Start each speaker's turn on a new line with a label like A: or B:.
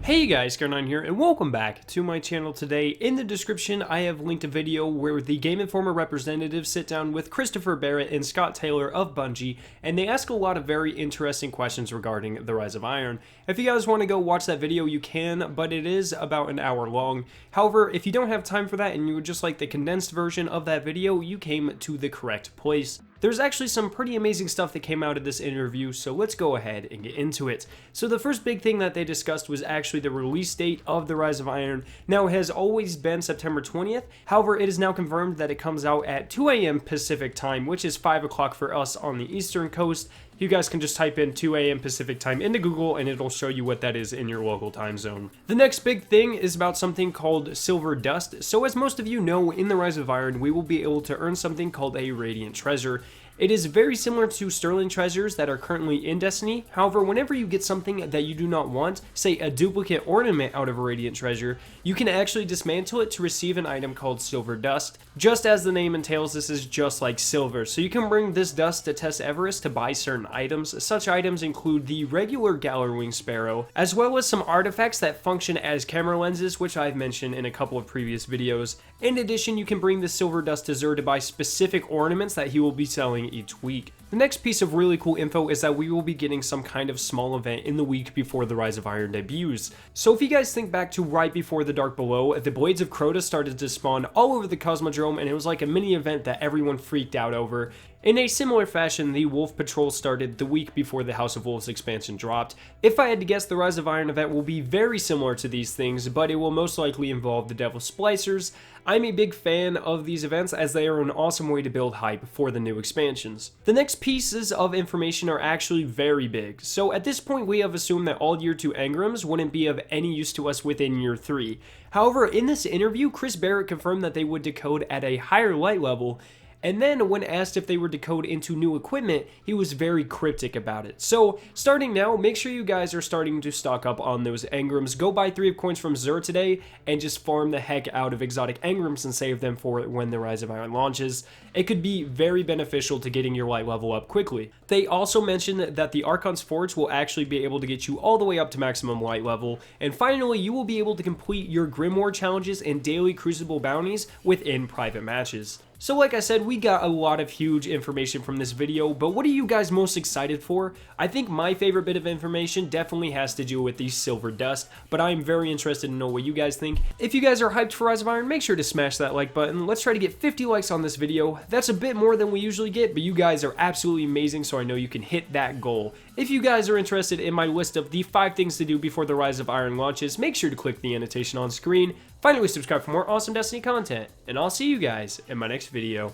A: Hey guys, Scar9 here, and welcome back to my channel today. In the description, I have linked a video where the Game Informer representatives sit down with Christopher Barrett and Scott Taylor of Bungie, and they ask a lot of very interesting questions regarding The Rise of Iron. If you guys want to go watch that video, you can, but it is about an hour long. However, if you don't have time for that and you would just like the condensed version of that video, you came to the correct place. There's actually some pretty amazing stuff that came out of this interview, so let's go ahead and get into it. So the first big thing that they discussed was actually the release date of The Rise of Iron. Now, it has always been September 20th, however, it is now confirmed that it comes out at 2 a.m. Pacific time, which is 5 o'clock for us on the Eastern Coast. You guys can just type in 2 a.m. Pacific time into Google and it'll show you what that is in your local time zone. The next big thing is about something called Silver Dust. So as most of you know, in The Rise of Iron, we will be able to earn something called a Radiant Treasure. It is very similar to Sterling Treasures that are currently in Destiny. However, whenever you get something that you do not want, say a duplicate ornament out of a Radiant Treasure, you can actually dismantle it to receive an item called Silver Dust. Just as the name entails, this is just like silver. So you can bring this dust to Tess Everest to buy certain items. Such items include the regular Gallerwing Sparrow, as well as some artifacts that function as camera lenses, which I've mentioned in a couple of previous videos. In addition, you can bring the Silver Dust to Xur to buy specific ornaments that he will be selling each week. The next piece of really cool info is that we will be getting some kind of small event in the week before The Rise of Iron debuts. So if you guys think back to right before The Dark Below, the Blades of Crota started to spawn all over the Cosmodrome, and it was like a mini event that everyone freaked out over. In a similar fashion, the Wolf Patrol started the week before the House of Wolves expansion dropped. If I had to guess, the Rise of Iron event will be very similar to these things, but it will most likely involve the Devil Splicers. I'm a big fan of these events as they are an awesome way to build hype for the new expansions. The next pieces of information are actually very big. So at this point, we have assumed that all Year 2 engrams wouldn't be of any use to us within Year 3. However, in this interview, Chris Barrett confirmed that they would decode at a higher light level. And then when asked if they were decode into new equipment, he was very cryptic about it. So starting now, make sure you guys are starting to stock up on those engrams. Go buy 3 of coins from Xur today and just farm the heck out of exotic engrams and save them for when the Rise of Iron launches. It could be very beneficial to getting your light level up quickly. They also mentioned that the Archon's Forge will actually be able to get you all the way up to maximum light level. And finally, you will be able to complete your Grimoire challenges and daily Crucible bounties within private matches. So like I said, we got a lot of huge information from this video, but what are you guys most excited for? I think my favorite bit of information definitely has to do with the Silver Dust, but I'm very interested to know what you guys think. If you guys are hyped for Rise of Iron, make sure to smash that like button. Let's try to get 50 likes on this video. That's a bit more than we usually get, but you guys are absolutely amazing, so I know you can hit that goal. If you guys are interested in my list of the 5 things to do before the Rise of Iron launches, make sure to click the annotation on screen. Finally, subscribe for more awesome Destiny content, and I'll see you guys in my next video.